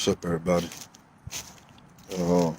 What's up, everybody? Uh,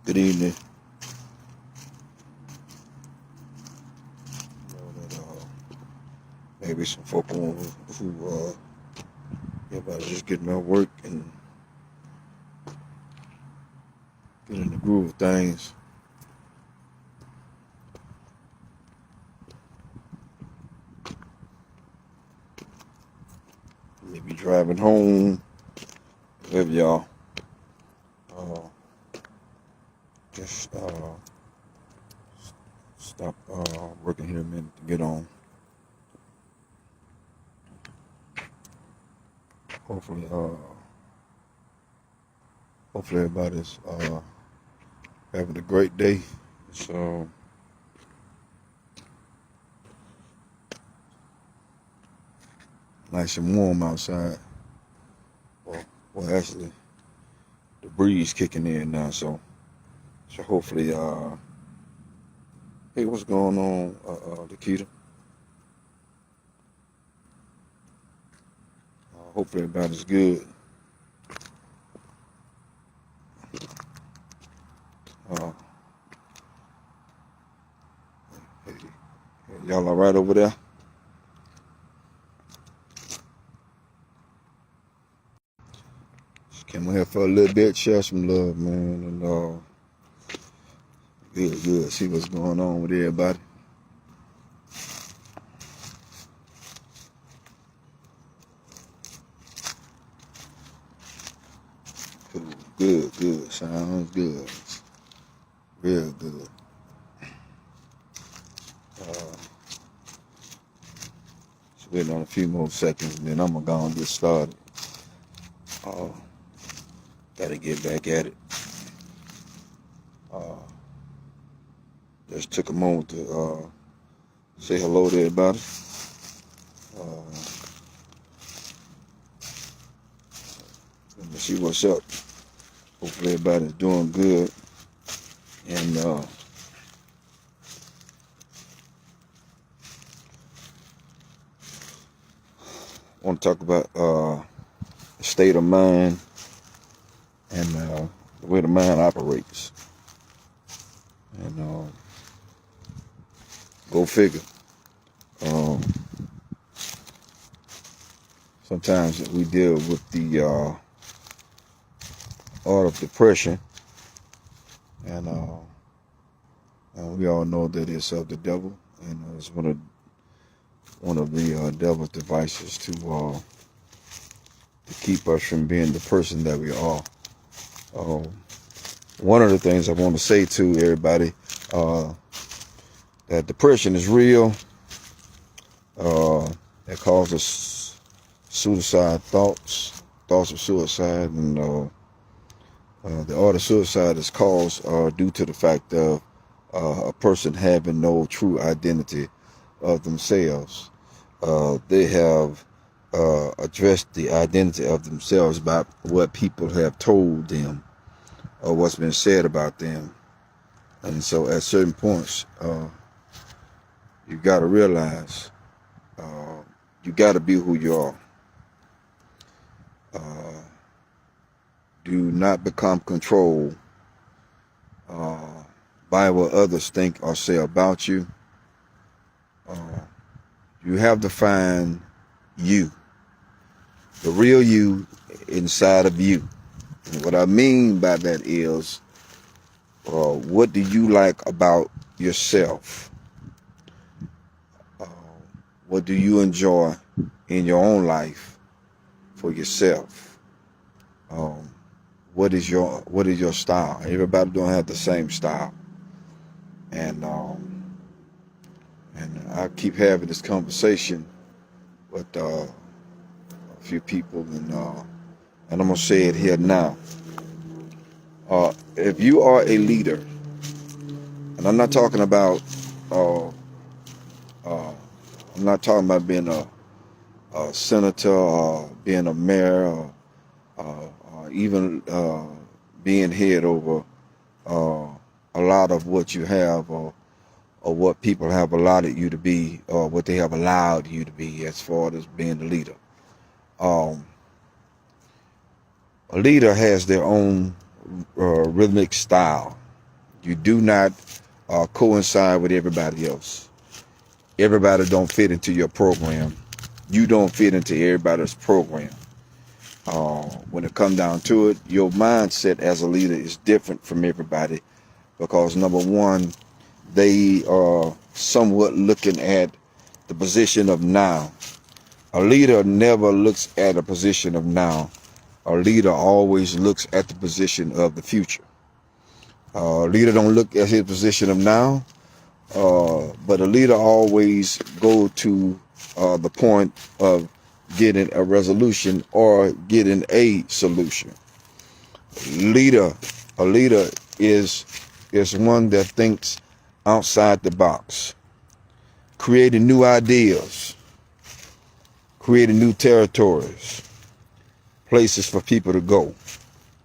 Good evening. I know that maybe some folk who everybody just getting out work and getting in the groove of things. Maybe driving home, whatever y'all. Uh, just stop working here a minute to get on. Hopefully, hopefully everybody's having a great day. So nice and warm outside. Well, actually, the breeze kicking in now. So hopefully, hey, what's going on, Lakita? Hopefully everybody's good. Uh, hey, y'all all right over there? Just came on here for a little bit, share some love, man, and good. See what's going on with everybody. Cool. Good. Sounds good. Real good. Just waiting on a few more seconds, and then I'm gonna go and get started. Gotta get back at it. Just took a moment to say hello to everybody. Let me see what's up. Hopefully everybody's doing good. And I want to talk about the state of mind and the way the mind operates. And go figure. Sometimes we deal with the art of depression, and we all know that it's of the devil, and it's one of the devil's devices to keep us from being the person that we are. One of the things I want to say to everybody, that depression is real. It causes suicide thoughts of suicide, and the art of suicide is caused due to the fact of a person having no true identity of themselves. They have addressed the identity of themselves by what people have told them or what's been said about them. And so at certain points, you got to realize you got to be who you are. Do not become controlled by what others think or say about you. You have to find you, the real you inside of you. And what I mean by that is, what do you like about yourself? What do you enjoy in your own life for yourself? What is your style? Everybody don't have the same style, and I keep having this conversation with a few people, and I'm gonna say it here now. If you are a leader, and I'm not talking about I'm not talking about being a senator or being a mayor or even being head over a lot of what you have or what people have allotted you to be or what they have allowed you to be as far as being the leader. Um, a leader has their own rhythmic style. You do not coincide with everybody else. Everybody don't fit into your program. You don't fit into everybody's program. When it comes down to it, your mindset as a leader is different from everybody because number one, they are somewhat looking at the position of now. A leader never looks at a position of now. A leader always looks at the position of the future. A leader don't look at his position of now, but a leader always go to the point of getting a resolution or getting a solution. A leader is one that thinks outside the box, creating new ideas, creating new territories, places for people to go.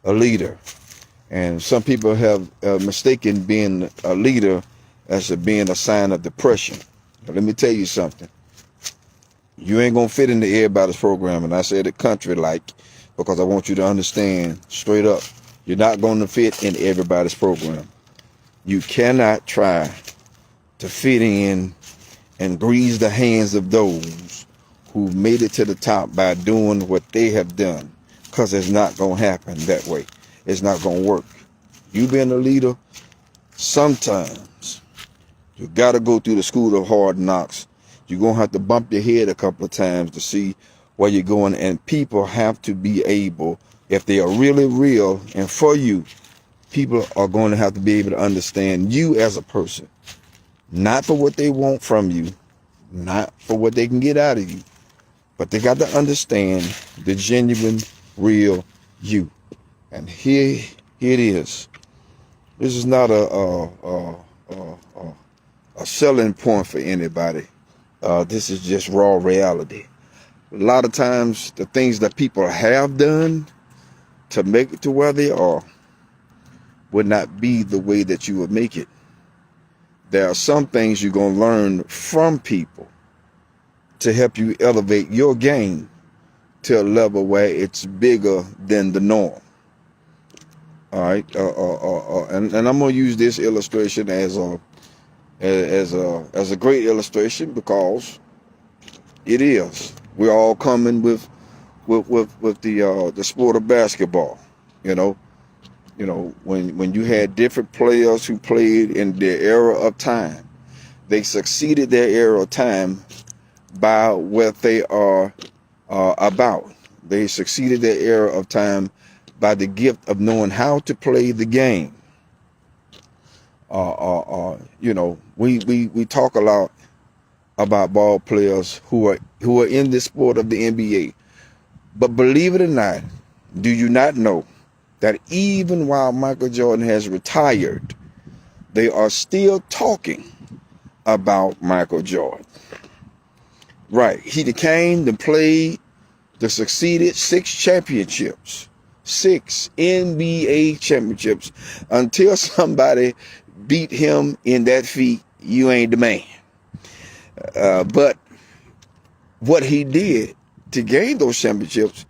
A leader. And some people have mistaken being a leader as being a sign of depression. Now, let me tell you something. You ain't going to fit into everybody's program. And I said it country like, because I want you to understand straight up, you're not going to fit in everybody's program. You cannot try to fit in and grease the hands of those who made it to the top by doing what they have done, because it's not going to happen that way. It's not going to work. You being a leader, sometimes you got to go through the school of hard knocks. You're going to have to bump your head a couple of times to see where you're going. And people have to be able, if they are really real and for you, people are going to have to be able to understand you as a person. Not for what they want from you, not for what they can get out of you, but they got to understand the genuine, real you. And here it is. This is not a selling point for anybody. This is just raw reality. A lot of times, the things that people have done to make it to where they are would not be the way that you would make it. There are some things you're going to learn from people to help you elevate your game to a level where it's bigger than the norm. All right, and I'm gonna use this illustration as a great illustration because it is. We're all coming with the sport of basketball. You know, when you had different players who played in their era of time, they succeeded their era of time by what they are about. They succeeded their era of time by the gift of knowing how to play the game. We talk a lot about ball players who are in this sport of the NBA. But believe it or not, do you not know that even while Michael Jordan has retired, they are still talking about Michael Jordan? Right. He came to play, to succeeded 6 championships. 6 NBA championships. Until somebody beat him in that feat, you ain't the man. But what he did to gain those championships,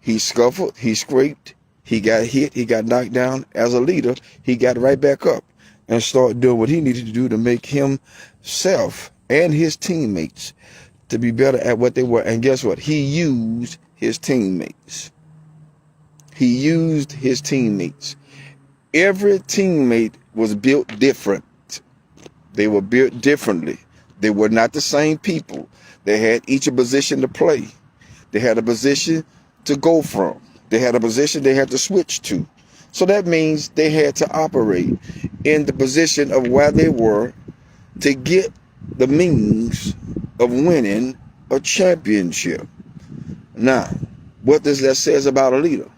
he scuffled, he scraped, he got hit, he got knocked down. As a leader, he got right back up and started doing what he needed to do to make himself and his teammates to be better at what they were. And guess what? He used his teammates. He used his teammates. Every teammate was built different. They were built differently. They were not the same people. They had each a position to play. They had a position to go from. They had a position they had to switch to. So that means they had to operate in the position of where they were to get the means of winning a championship. Now, what does that says about a leader?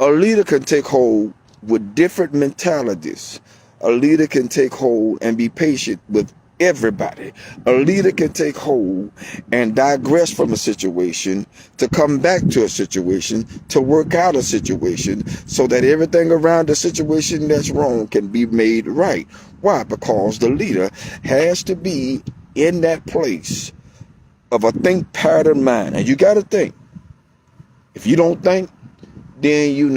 A leader can take hold with different mentalities. A leader can take hold and be patient with everybody. A leader can take hold and digress from a situation to come back to a situation, to work out a situation, so that everything around the situation that's wrong can be made right. Why? Because the leader has to be in that place of a think pattern mind. And you got to think. If you don't think, then you're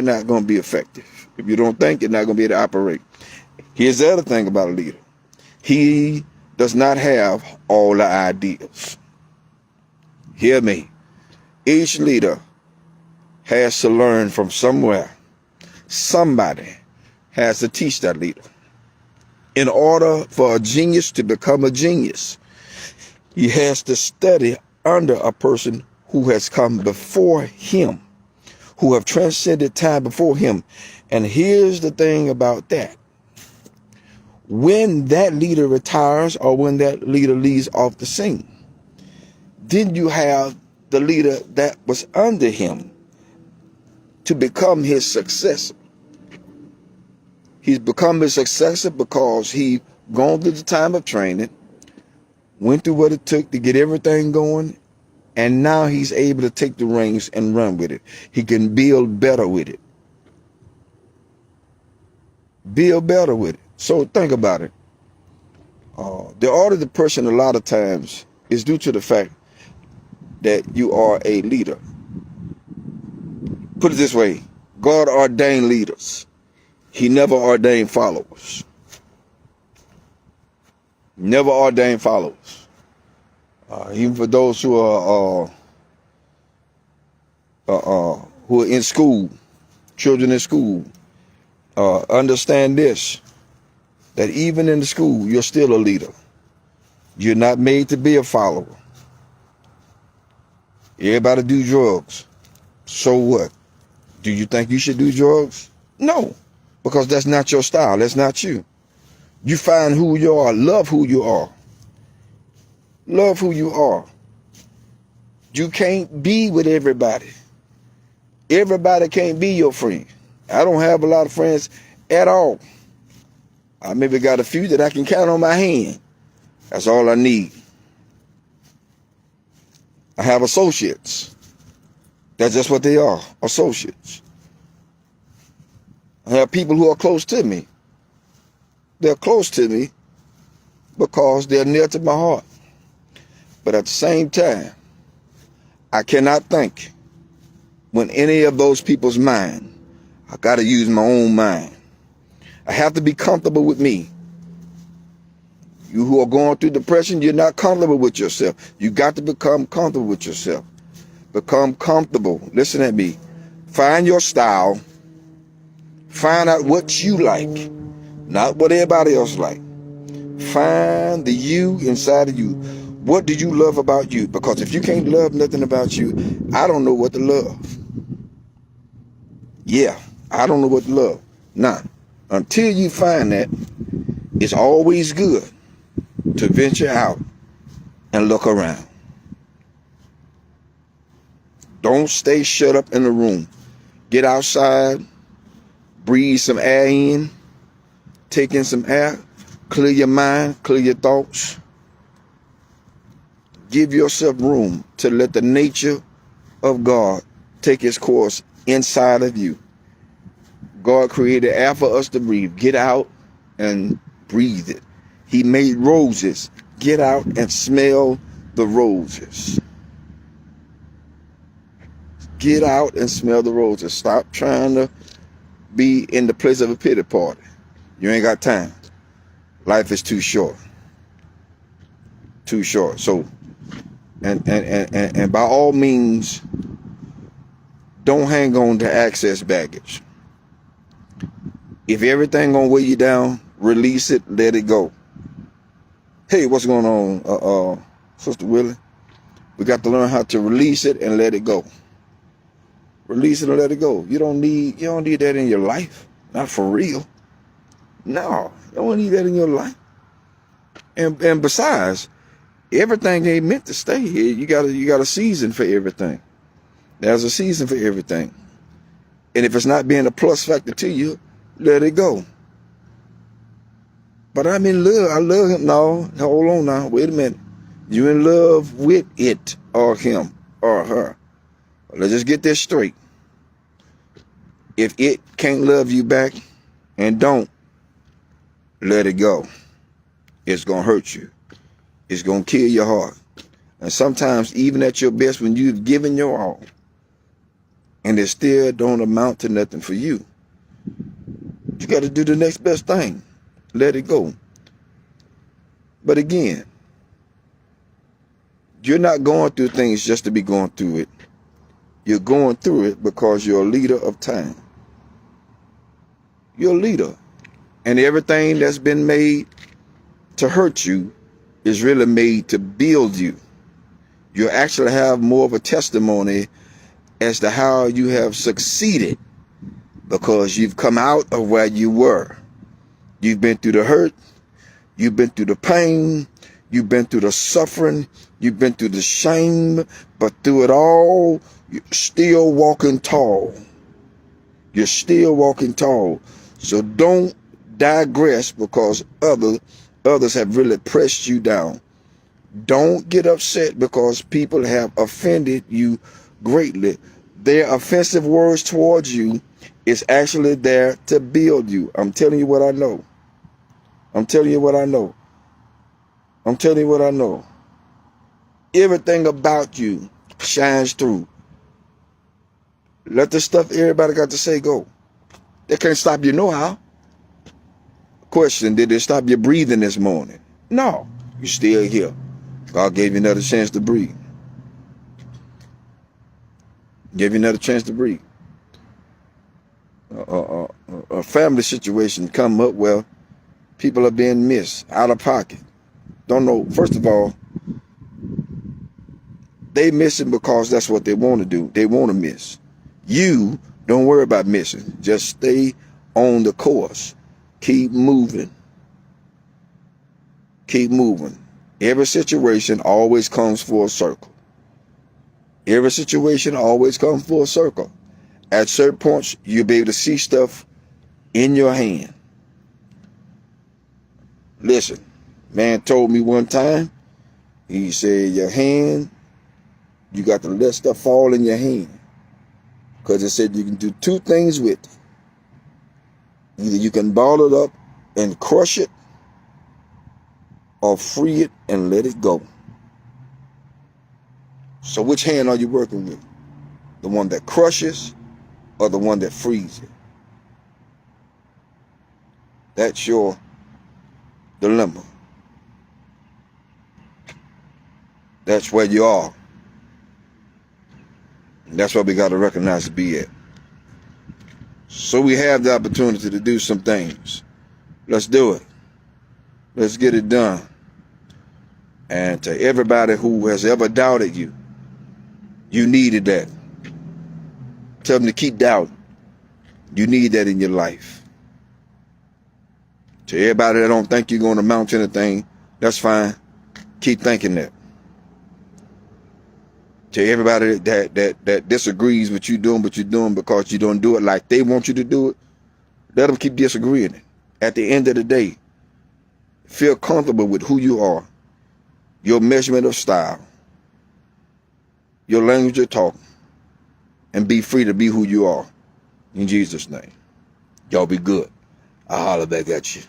not going to be effective. If you don't think, you're not going to be able to operate. Here's the other thing about a leader. He does not have all the ideas. Hear me. Each leader has to learn from somewhere. Somebody has to teach that leader. In order for a genius to become a genius, he has to study under a person who has come before him, who have transcended time before him. And here's the thing about that. When that leader retires or when that leader leaves off the scene, then you have the leader that was under him to become his successor. He's become his successor because he gone through the time of training, went through what it took to get everything going, and now he's able to take the reins and run with it. He can build better with it. Build better with it. So think about it. The order of the person a lot of times is due to the fact that you are a leader. Put it this way. God ordained leaders. He never ordained followers. Never ordained followers. Even for those who are in school, children in school, understand this, that even in the school, you're still a leader. You're not made to be a follower. Everybody do drugs. So what? Do you think you should do drugs? No, because that's not your style. That's not you. You find who you are. Love who you are. Love who you are. You can't be with everybody. Everybody can't be your friend. I don't have a lot of friends at all. I maybe got a few that I can count on my hand. That's all I need. I have associates. That's just what they are, associates. I have people who are close to me. They're close to me because they're near to my heart. But at the same time, I cannot think when any of those people's mind. I got to use my own mind. I have to be comfortable with me. You who are going through depression, you're not comfortable with yourself. You got to become comfortable with yourself. Become comfortable. Listen at me. Find your style. Find out what you like, not what everybody else like. Find the you inside of you. What do you love about you? Because if you can't love nothing about you, I don't know what to love. Yeah, I don't know what to love. Now, until you find that, it's always good to venture out and look around. Don't stay shut up in the room. Get outside, breathe some air in, take in some air, clear your mind, clear your thoughts. Give yourself room to let the nature of God take its course inside of you. God created air for us to breathe. Get out and breathe it. He made roses. Get out and smell the roses. Get out and smell the roses. Stop trying to be in the place of a pity party. You ain't got time. Life is too short. Too short. So, and by all means, don't hang on to excess baggage. If everything gonna weigh you down, release it, let it go. Hey, what's going on, Sister Willie? We got to learn how to release it and let it go. Release it and let it go. You don't need that in your life. Not for real. No, you don't need that in your life. And besides, everything ain't meant to stay here. You got a season for everything. There's a season for everything. And if it's not being a plus factor to you, let it go. But I'm in love. I love him. No, hold on now. Wait a minute. You in love with it or him or her. Let's just get this straight. If it can't love you back and don't, let it go. It's going to hurt you. It's going to kill your heart. And sometimes even at your best, when you've given your all and it still don't amount to nothing for you, you got to do the next best thing. Let it go. But again, you're not going through things just to be going through it. You're going through it because you're a leader of time. You're a leader. And everything that's been made to hurt you is really made to build you. You actually have more of a testimony as to how you have succeeded because you've come out of where you were. You've been through the hurt. You've been through the pain. You've been through the suffering. You've been through the shame. But through it all, you're still walking tall. You're still walking tall. So don't digress because others have really pressed you down. Don't get upset because people have offended you greatly. Their offensive words towards you is actually there to build you. I'm telling you what I know. I'm telling you what I know. I'm telling you what I know. Everything about you shines through. Let the stuff everybody got to say go. They can't stop you no how. Question, did it stop your breathing this morning? No, you're still here. God gave you another chance to breathe. Gave you another chance to breathe. A family situation come up where people are being missed, out of pocket. Don't know. First of all, they missing because that's what they want to do. They want to miss. You don't worry about missing. Just stay on the course. Keep moving. Keep moving. Every situation always comes full circle. Every situation always comes full circle. At certain points, you'll be able to see stuff in your hand. Listen, man told me one time, he said, your hand, you got to let stuff fall in your hand. Because it said you can do two things with it. Either you can ball it up and crush it, or free it and let it go. So which hand are you working with? The one that crushes or the one that frees it? That's your dilemma. That's where you are. And that's what we got to recognize to be at. So we have the opportunity to do some things. Let's do it. Let's get it done. And to everybody who has ever doubted you, you needed that. Tell them to keep doubting. You need that in your life. To everybody that don't think you're going to amount to anything, that's fine. Keep thinking that. To everybody that disagrees with you doing what you're doing because you don't do it like they want you to do it, let them keep disagreeing. At the end of the day, feel comfortable with who you are, your measurement of style, your language of talk, and be free to be who you are. In Jesus' name. Y'all be good. I'll holler back at you.